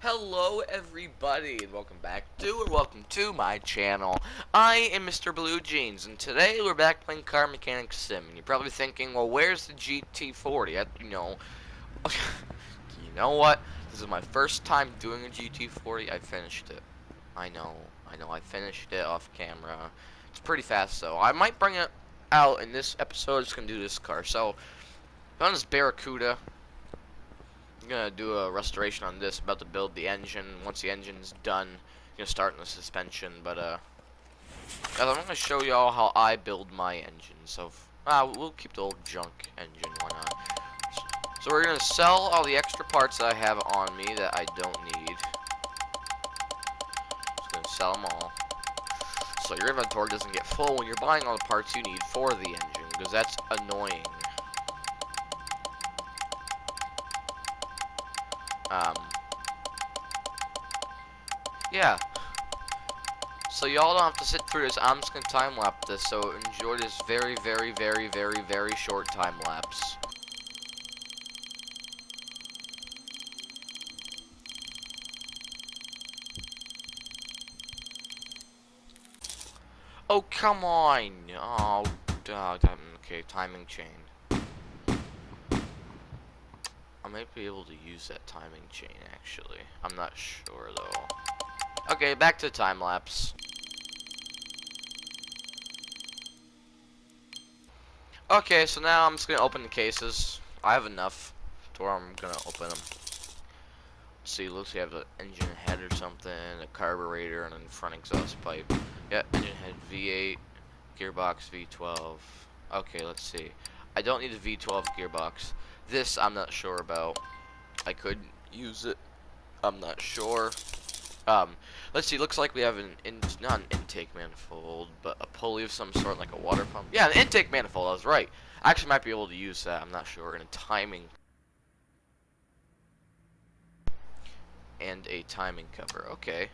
Hello everybody and welcome to my channel. I am Mr. Blue Jeans and today we're back playing Car Mechanic Sim. And you're probably thinking, well, where's the GT40? You know what? This is my first time doing a GT40. I finished it. I know, I finished it off camera. It's pretty fast though. I might bring it out in this episode. I'm just gonna do this car. So, on this Barracuda. I'm gonna do a restoration on this. About to build the engine. Once the engine's done, I'm gonna start in the suspension. But I'm gonna show y'all how I build my engine. So we'll keep the old junk engine. Why not? So we're gonna sell all the extra parts that I have on me that I don't need. Just gonna sell them all. So your inventory doesn't get full when you're buying all the parts you need for the engine, because that's annoying. Yeah. So y'all don't have to sit through this. I'm just gonna time lapse this. So enjoy this very, very, very, very, very short time lapse. Oh come on! Oh, okay, timing chain. I might be able to use that timing chain actually. I'm not sure though. Okay, back to time lapse. Okay, so now I'm just gonna open the cases. I have enough to where I'm gonna open them. See, looks like I have an engine head or something, a carburetor, and then front exhaust pipe. Yeah, engine head V8, gearbox V12. Okay, let's see. I don't need a V12 gearbox. This I'm not sure about. I could use it. I'm not sure. Let's see. Looks like we have not an intake manifold, but a pulley of some sort, like a water pump. Yeah, an intake manifold. I was right. I actually might be able to use that. I'm not sure. And a timing and a timing cover. Okay.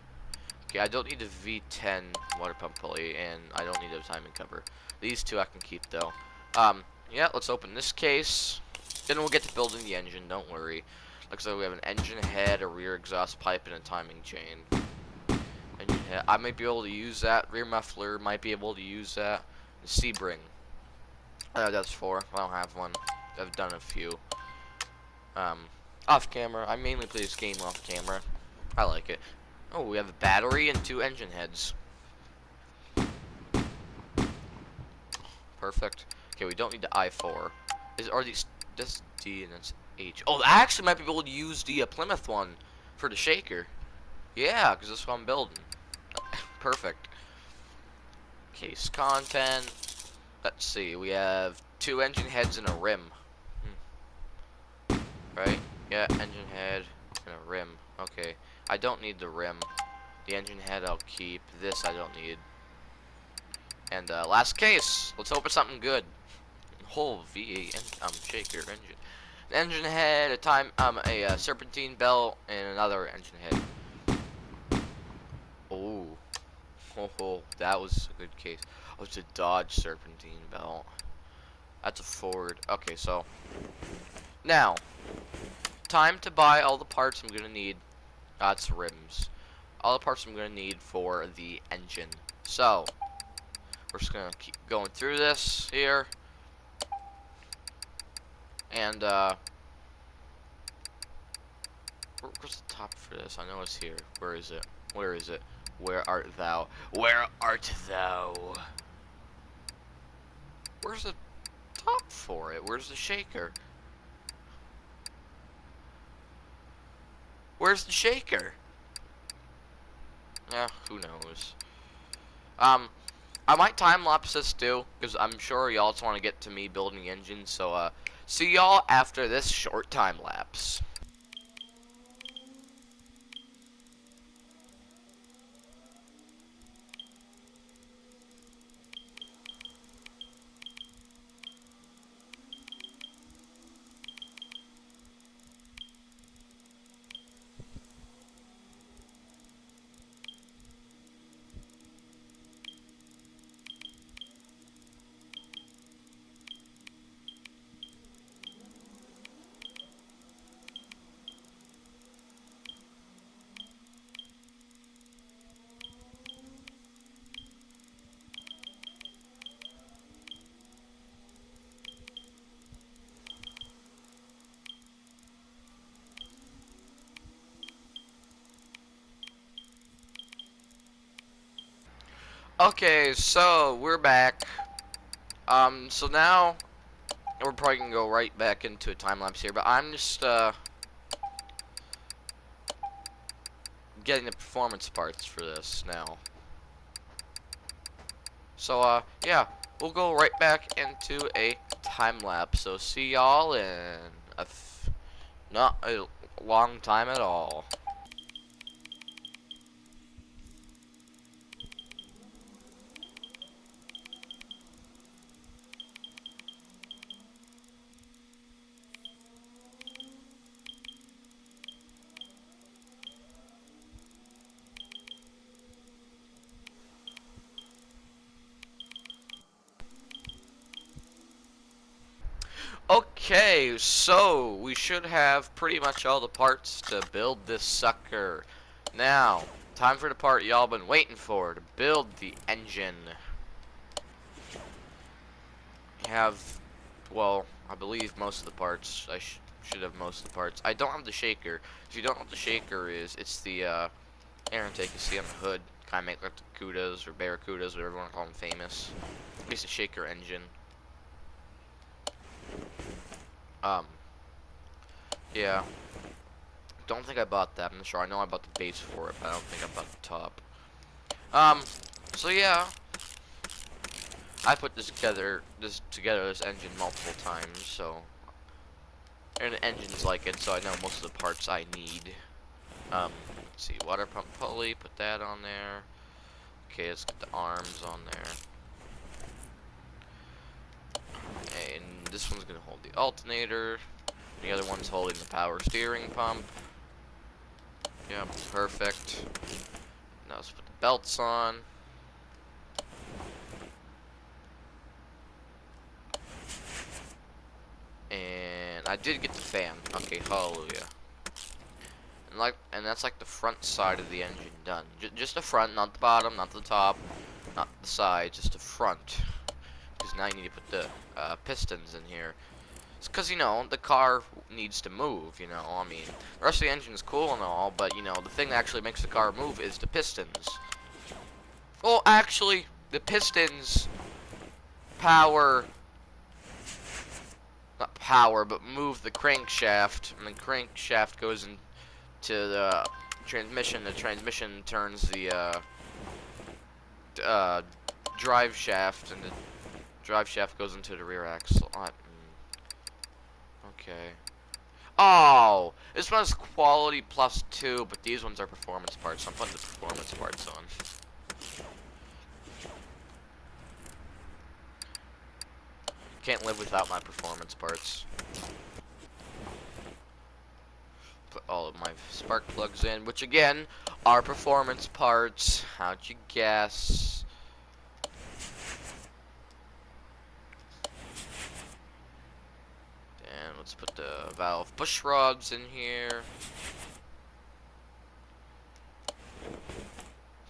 Okay, I don't need a V10 water pump pulley, and I don't need a timing cover. These two I can keep, though. Yeah, let's open this case. Then we'll get to building the engine, don't worry. Looks like we have an engine head, a rear exhaust pipe, and a timing chain. Engine head. I might be able to use that. Rear muffler, might be able to use that. The Sebring. That's 4. I don't have one. I've done a few. Off camera. I mainly play this game off camera. I like it. Oh, we have a battery and 2 engine heads. Perfect. Okay, we don't need the I4. Are these? That's D and that's H. Oh, I actually might be able to use the Plymouth one for the shaker. Yeah, because that's what I'm building. Perfect. Case content. Let's see. We have 2 engine heads and a rim. Right? Yeah, engine head and a rim. Okay. I don't need the rim. The engine head I'll keep. This I don't need. And last case. Let's hope it's something good. Whole V8 shaker engine. An engine head, a serpentine belt, and another engine head. Oh. Oh, that was a good case. Oh, it's a Dodge serpentine belt. That's a Ford. Okay, so now time to buy all the parts I'm gonna need. That's rims. All the parts I'm gonna need for the engine. So we're just gonna keep going through this here. And where's the top for this? I know it's here. Where is it? Where is it? Where art thou? Where art thou? Where's the top for it? Where's the shaker? Where's the shaker? Yeah, who knows. I might time lapse this too, because I'm sure y'all just want to get to me building the engine. So see y'all after this short time lapse. Okay, so we're back. So now we're probably gonna go right back into a time lapse here, but I'm just getting the performance parts for this now. So yeah, we'll go right back into a time lapse. So see y'all in not a long time at all. Okay, so we should have pretty much all the parts to build this sucker. Now, time for the part y'all been waiting for, to build the engine. Have, well, I believe most of the parts. I should have most of the parts. I don't have the shaker. If you don't know what the shaker is, it's the air intake you see on the hood. Kind of make like the Cudas or Barracudas, whatever you want to call them, famous. It's a shaker engine. Um, yeah. Don't think I bought that. I'm not sure. I know I bought the base for it, but I don't think I bought the top. So yeah, I put this engine multiple times, so and the engine's like it, so I know most of the parts I need. Let's see, water pump pulley, put that on there. Okay, let's get the arms on there. And this one's gonna hold the alternator. The other one's holding the power steering pump. Yeah, perfect. Now let's put the belts on. And I did get the fan. Okay, hallelujah. And that's like the front side of the engine done. Just the front, not the bottom, not the top, not the side, just the front. Because now you need to put the pistons in here. It's because, you know, the car needs to move, you know. I mean, the rest of the engine is cool and all, but, you know, the thing that actually makes the car move is the pistons. Well, actually, the pistons power, not power, but move the crankshaft, and the crankshaft goes into the transmission. The transmission turns the drive shaft, and the drive shaft goes into the rear axle. Okay. Oh, this one's quality +2, but these ones are performance parts, so I'm putting the performance parts on. Can't live without my performance parts. Put all of my spark plugs in, which again are performance parts. How'd you guess? And let's put the valve push rods in here.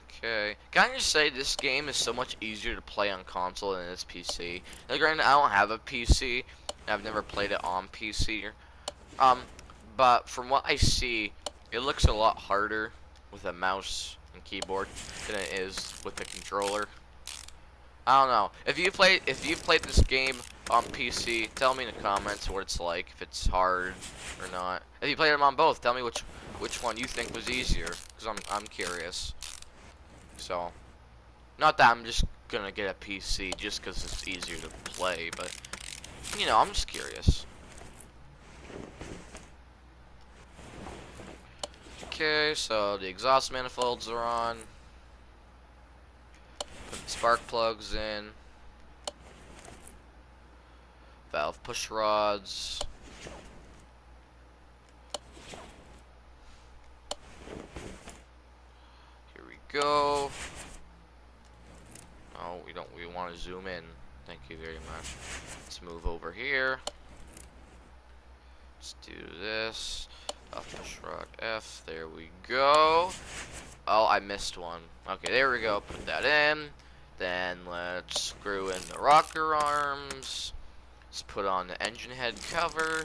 Okay. Can I just say this game is so much easier to play on console than it is PC? Now, granted, I don't have a PC. I've never played it on PC. But from what I see, it looks a lot harder with a mouse and keyboard than it is with a controller. I don't know. If you've played this game on PC, tell me in the comments what it's like, if it's hard or not. If you played them on both, tell me which one you think was easier, because I'm curious. So, not that I'm just gonna get a PC just because it's easier to play, but you know, I'm just curious. Okay, so the exhaust manifolds are on. Put the spark plugs in. Valve push rods. Here we go. Oh, we want to zoom in. Thank you very much. Let's move over here. Let's do this. Push rod F. There we go. Oh, I missed one. Okay, there we go. Put that in. Then let's screw in the rocker arms. Let's put on the engine head cover.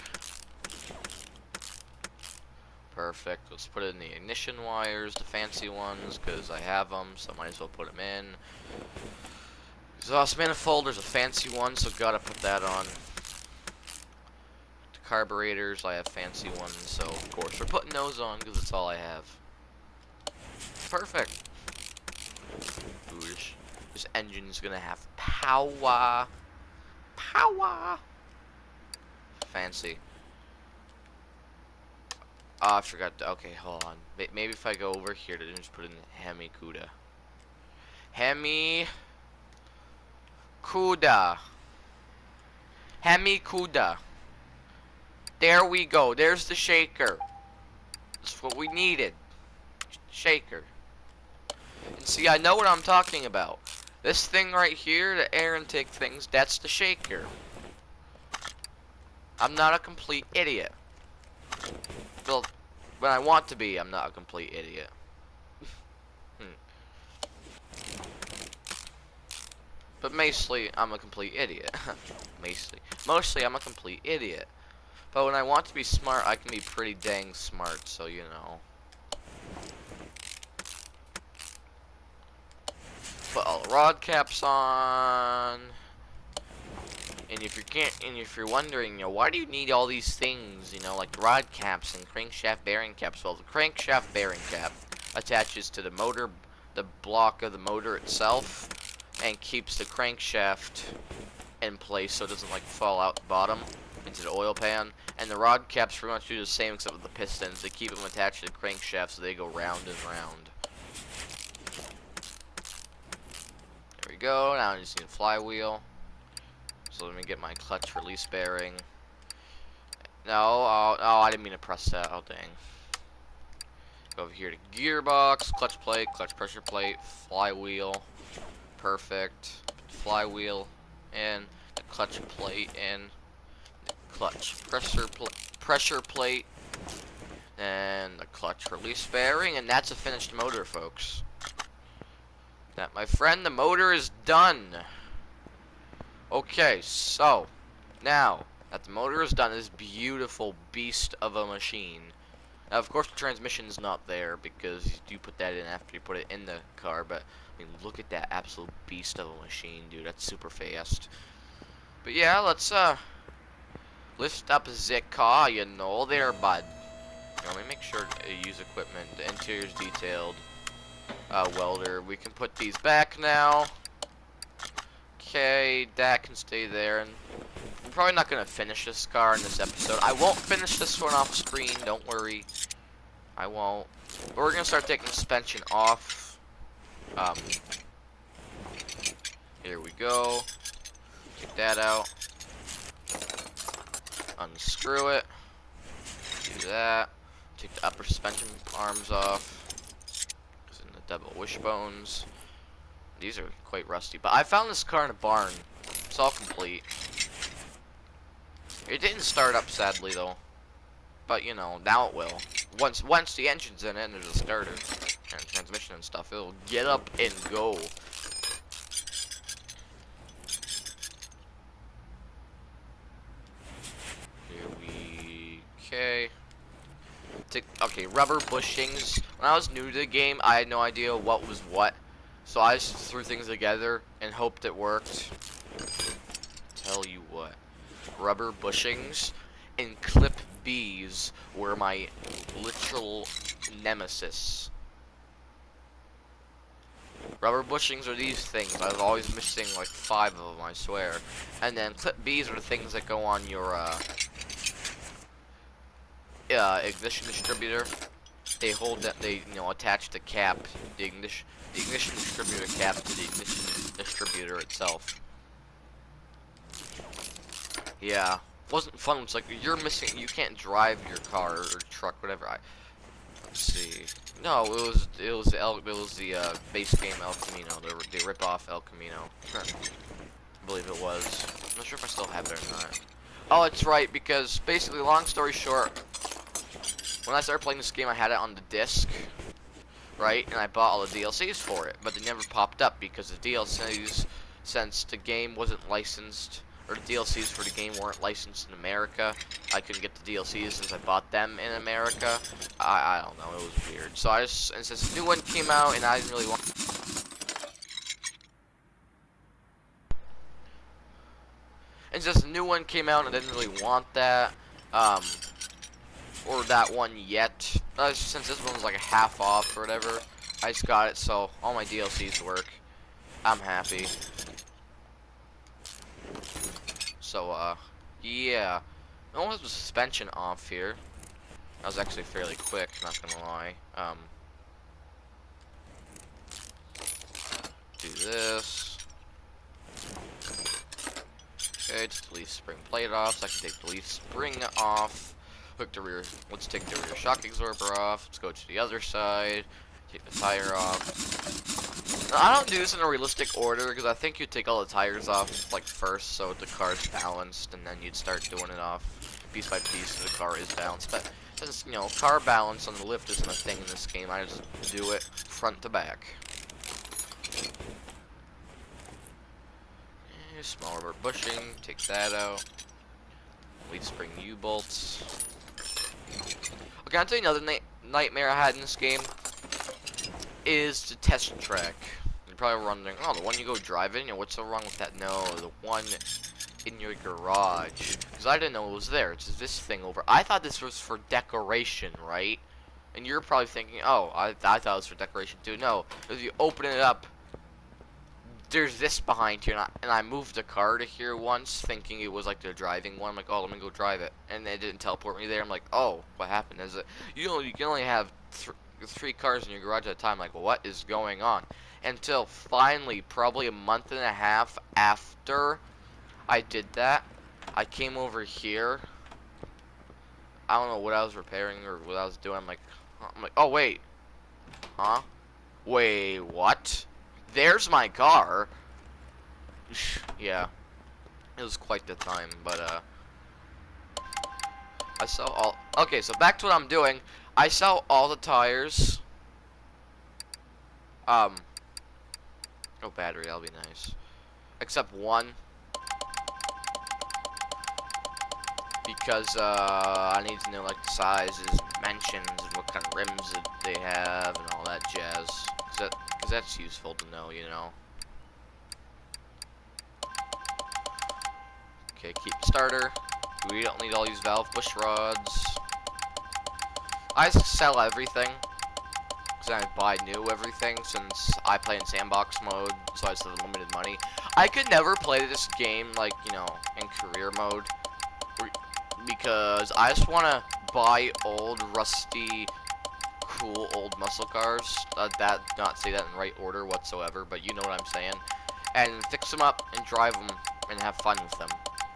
Perfect. Let's put in the ignition wires, the fancy ones, because I have them, so I might as well put them in. Exhaust manifold, there's a fancy one, so gotta put that on. The carburetors, I have fancy ones, so of course we're putting those on because that's all I have. Perfect. Ooh, this engine's gonna have power. Power. Fancy. Oh, I forgot to, okay, hold on. Maybe if I go over here to just put in Hemi Cuda. Hemi Cuda. Hemi Cuda. There we go. There's the shaker. That's what we needed. Shaker. And see, I know what I'm talking about. This thing right here, the air intake things, that's the shaker. I'm not a complete idiot. Well, when I want to be, I'm not a complete idiot. But mostly, I'm a complete idiot. Mostly, I'm a complete idiot. But when I want to be smart, I can be pretty dang smart, so you know. Put all the rod caps on. And if you're wondering, you know, why do you need all these things, you know, like rod caps and crankshaft bearing caps? Well, the crankshaft bearing cap attaches to the motor, the block of the motor itself, and keeps the crankshaft in place so it doesn't like fall out the bottom into the oil pan. And the rod caps pretty much do the same except with the pistons. They keep them attached to the crankshaft so they go round and round. There we go. Now I just need a flywheel. So let me get my clutch release bearing. No, oh, I didn't mean to press that. Oh, dang. Go over here to gearbox, clutch plate, clutch pressure plate, flywheel. Perfect. Flywheel in, the clutch plate in, the clutch pressure plate, and the clutch release bearing, and that's a finished motor, folks. That, my friend, the motor is done. Okay, so now that the motor is done, this beautiful beast of a machine. Now, of course, the transmission is not there because you do put that in after you put it in the car. But I mean, look at that absolute beast of a machine, dude. That's super fast. But yeah, let's lift up the car, you know, there, bud. Now, let me make sure to use equipment. The interior's detailed. Welder. We can put these back now. Okay, that can stay there, and I'm probably not gonna finish this car in this episode. I won't finish this one off screen, don't worry. I won't. But we're gonna start taking suspension off. Here we go. Take that out. Unscrew it. Do that. Take the upper suspension arms off. It's in the double wishbones. These are quite rusty, but I found this car in a barn. It's all complete. It didn't start up, sadly, though. But, you know, now it will. Once the engine's in it and there's a starter and transmission and stuff, it'll get up and go. Okay, rubber bushings. When I was new to the game, I had no idea what was what. So I just threw things together and hoped it worked. Tell you what. Rubber bushings and clip B's were my literal nemesis. Rubber bushings are these things. I was always missing like 5 of them, I swear. And then clip B's are the things that go on your ignition distributor. They hold that, they, you know, attach the cap, the ignition distributor cap to the ignition distributor itself. Yeah, wasn't fun. It's like you're missing. You can't drive your car or truck, whatever. Let's see. No, it was the base game El Camino. The rip off El Camino. I believe it was. I'm not sure if I still have it or not. Oh, it's right, because basically, long story short, when I started playing this game, I had it on the disc, right? And I bought all the DLCs for it, but they never popped up because the DLCs, since the game wasn't licensed, or the DLCs for the game weren't licensed in America. I couldn't get the DLCs since I bought them in America. I don't know, it was weird. So and since the new one came out and I didn't really want, and since the new one came out and I didn't really want that, or that one yet, since this one was like a half off or whatever, I just got it, so all my DLCs work. I'm happy. So, yeah. I almost have the suspension off here. That was actually fairly quick, not gonna lie. Do this. Okay, just leave spring plate off, so I can take the leaf spring off. Hook the rear, let's take the rear shock absorber off. Let's go to the other side. Take the tire off. Now, I don't do this in a realistic order because I think you'd take all the tires off like first so the car's balanced, and then you'd start doing it off piece by piece so the car is balanced. But since, you know, car balance on the lift isn't a thing in this game, I just do it front to back. Small rubber bushing, take that out. Leaf spring U-bolts. Okay, I'll tell you another nightmare I had in this game is the test track. You're probably wondering, oh, the one you go driving, you know, what's so wrong with that? No, the one in your garage. Because I didn't know it was there. It's this thing over. I thought this was for decoration, right? And you're probably thinking, oh, I thought it was for decoration too. No, if you open it up, there's this behind here, and I moved the car to here once, thinking it was like the driving one. I'm like, oh, let me go drive it, and it didn't teleport me there. I'm like, oh, what happened? Is it you can only have three cars in your garage at a time? Like, what is going on? Until finally, probably a month and a half after I did that, I came over here. I don't know what I was repairing or what I was doing. I'm like, oh wait, huh? Wait, what? There's my car. Yeah, it was quite the time, but I sell all. Okay, so back to what I'm doing. I sell all the tires. Oh, battery, that'll be nice. Except one, because I need to know like the sizes, dimensions, and what kind of rims that they have, and all that jazz. Because that's useful to know, you know. Okay, keep the starter. We don't need all these valve bush rods. I sell everything, because I buy new everything, since I play in sandbox mode, so I still have limited money. I could never play this game, like, you know, in career mode, because I just want to buy old, rusty, cool old muscle cars. Not say that in right order whatsoever, but you know what I'm saying. And fix them up and drive them and have fun with them,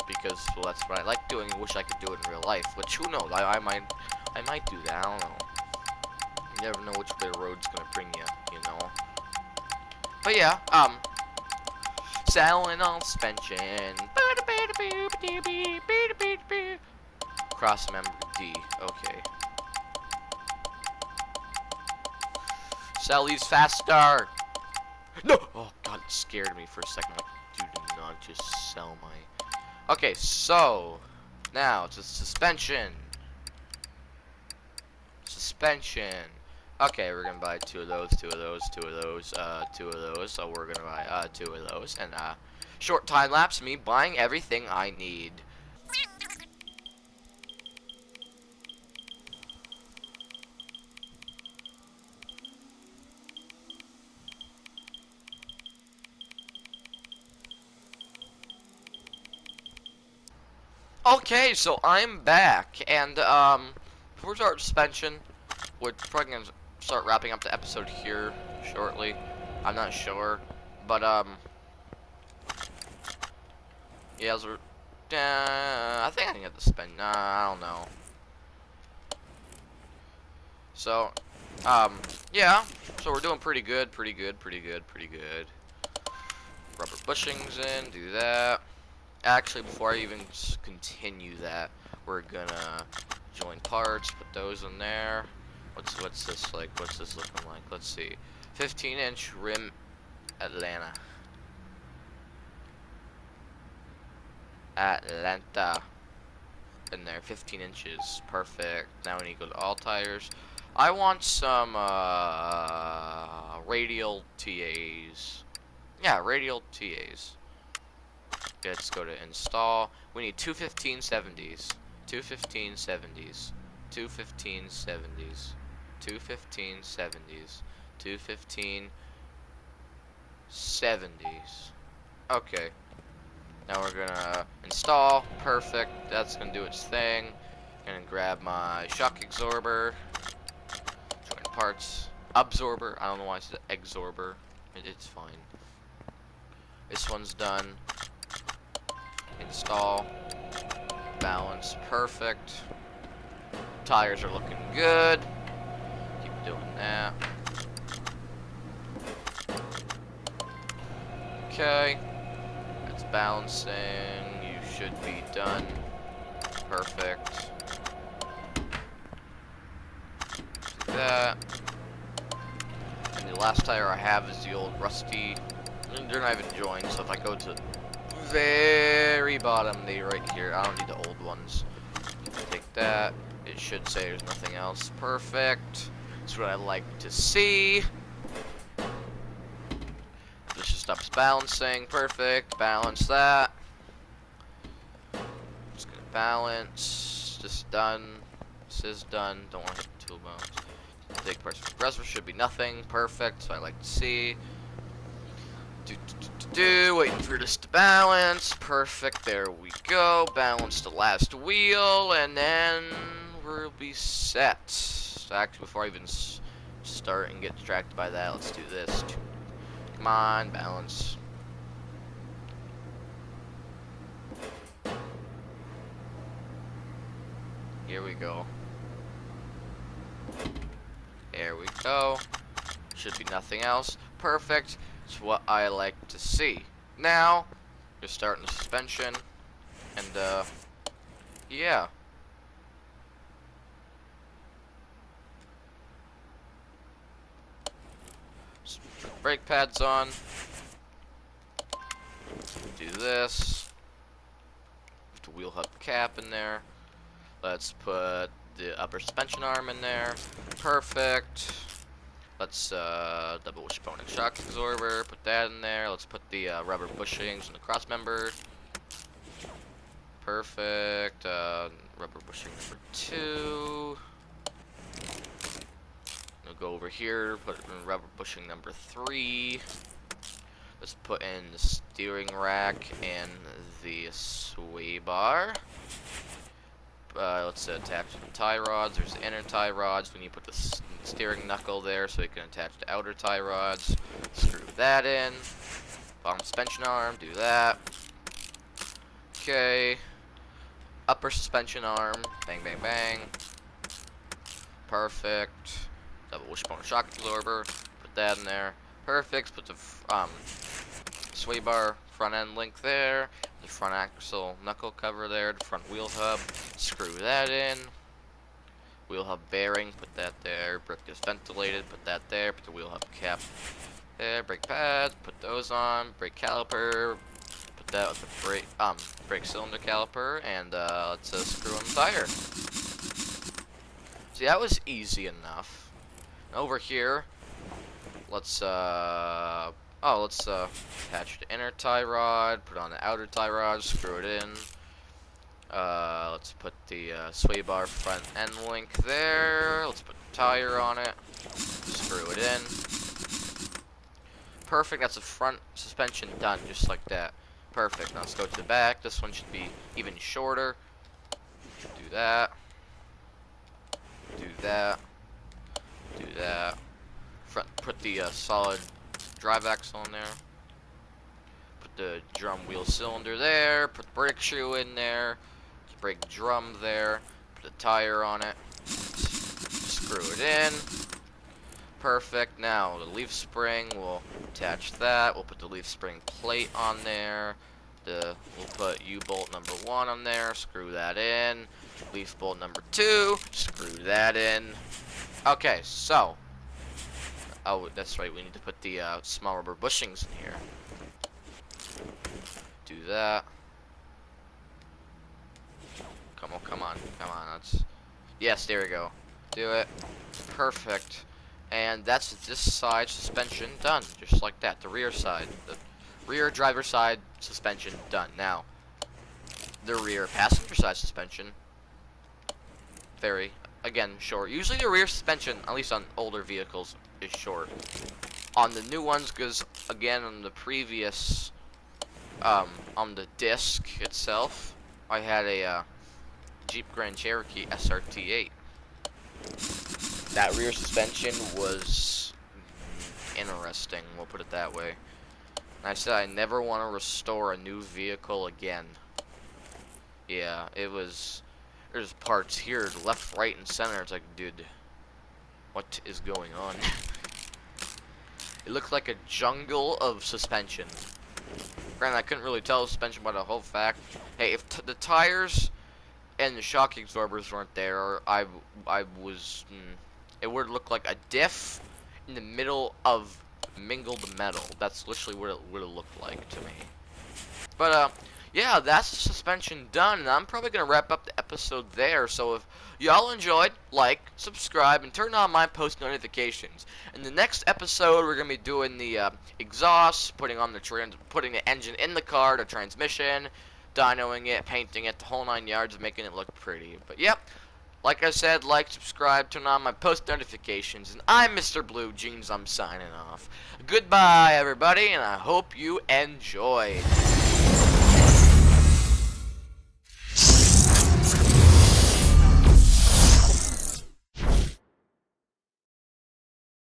because, well, that's what I like doing. I wish I could do it in real life, which who knows? I might do that. I don't know. You never know which way the road's gonna bring you, you know. But yeah, saddle and all suspension. Cross member D. Okay. Sell these faster! No! Oh god, it scared me for a second. Like, do not just sell my... Okay, so... Now, it's a suspension. Suspension. Okay, we're gonna buy two of those, two of those, two of those, two of those. So we're gonna buy, two of those. And, short time lapse, me buying everything I need. Okay, so I'm back, and before we start suspension, we're probably gonna start wrapping up the episode here shortly. I'm not sure, but yeah, I think I can get the spin. Nah, I don't know. So, yeah, so we're doing pretty good, pretty good, pretty good, pretty good. Rubber bushings in, do that. Actually, before I even continue that, we're gonna join parts, put those in there. What's this like? What's this looking like? Let's see. 15-inch rim Atlanta. Atlanta. In there, 15 inches. Perfect. Now we need to go to all tires. I want some radial TAs. Yeah, radial TAs. Okay, let's go to install. We need two 1570s. Two 1570s. Two 1570s. Two 1570s. Two 1570s. Okay. Now we're gonna install. Perfect. That's gonna do its thing. Gonna grab my shock absorber. Join parts. Absorber. I don't know why I said exorber. It's fine. This one's done. Install. Balance. Perfect. Tires are looking good. Keep doing that. Okay. It's balancing. You should be done. Perfect. Do that. And the last tire I have is the old rusty. They're not even joined, so if I go to the very bottom, they right here. I don't need the old ones. Take that. It should say there's nothing else. Perfect. That's what I like to see. This just stops balancing. Perfect. Balance that. Just gonna balance. Just done. This is done. Don't want to hit the tool bones. Take parts from the reservoir should be nothing. Perfect. So I like to see. Waiting for this to balance. Perfect. There we go. Balance the last wheel, and then we'll be set. So actually, before I even start and get distracted by that, let's do this. Come on, balance. Here we go. There we go. Should be nothing else. Perfect. It's what I like to see. Now, just starting the suspension, and yeah. Just put brake pads on. Do this. Put the wheel hub cap in there. Let's put the upper suspension arm in there. Perfect. Let's double wishbone and shock absorber. Put that in there. Let's put the rubber bushings in the cross member. Perfect. Rubber bushing number 2. We'll go over here. Put in rubber bushing number 3. Let's put in the steering rack and the sway bar. Let's attach the tie rods. There's the inner tie rods. We need to put the steering knuckle there so we can attach the outer tie rods. Screw that in. Bottom suspension arm, do that. Okay. Upper suspension arm, bang, bang, bang. Perfect. Double wishbone shock absorber. Put that in there. Perfect. Put the sway bar front end link there. The front axle knuckle cover there, the front wheel hub, screw that in. Wheel hub bearing, put that there. Brake is ventilated, put that there. Put the wheel hub cap there. Brake pads, put those on. Brake caliper, put that with the brake cylinder caliper, and let's screw on the tire. See, that was easy enough. Over here, let's attach the inner tie rod, put on the outer tie rod, screw it in. Let's put the sway bar front end link there. Let's put the tire on it, screw it in. Perfect, that's the front suspension done, just like that. Perfect, now let's go to the back. This one should be even shorter. Do that. Do that. Do that. Put the solid drive axle in there. Put the drum wheel cylinder there. Put the brake shoe in there. The brake drum there. Put the tire on it. Screw it in. Perfect. Now the leaf spring, we'll attach that. We'll put the leaf spring plate on there. We'll put U-bolt number 1 on there. Screw that in. Leaf bolt number 2. Screw that in. Okay, so. Oh, that's right. We need to put the small rubber bushings in here. Do that. come on, come on. That's yes, there we go. Do it. Perfect. And that's this side suspension done, just like that. The rear side, the rear driver side suspension done. Now, the rear passenger side suspension, very, again, short. Usually the rear suspension, at least on older vehicles, is short. On the new ones, because again, on the previous, on the disc itself, I had a Jeep Grand Cherokee SRT8. That rear suspension was interesting, we'll put it that way. And I said I never want to restore a new vehicle again. Yeah, it was, there's parts here, left, right, and center. It's like, dude, what is going on? It looked like a jungle of suspension. Granted, I couldn't really tell the suspension by the whole fact. Hey, if the tires and the shock absorbers weren't there, I was, it would look like a diff in the middle of mingled metal. That's literally what it would have looked like to me. But, yeah, that's the suspension done, and I'm probably going to wrap up the episode there. So if y'all enjoyed, like, subscribe, and turn on my post notifications. In the next episode, we're going to be doing the exhaust, putting the engine in the car, the transmission, dynoing it, painting it, the whole 9 yards, making it look pretty. But, yep, like I said, like, subscribe, turn on my post notifications, and I'm Mr. Blue Jeans. I'm signing off. Goodbye, everybody, and I hope you enjoyed.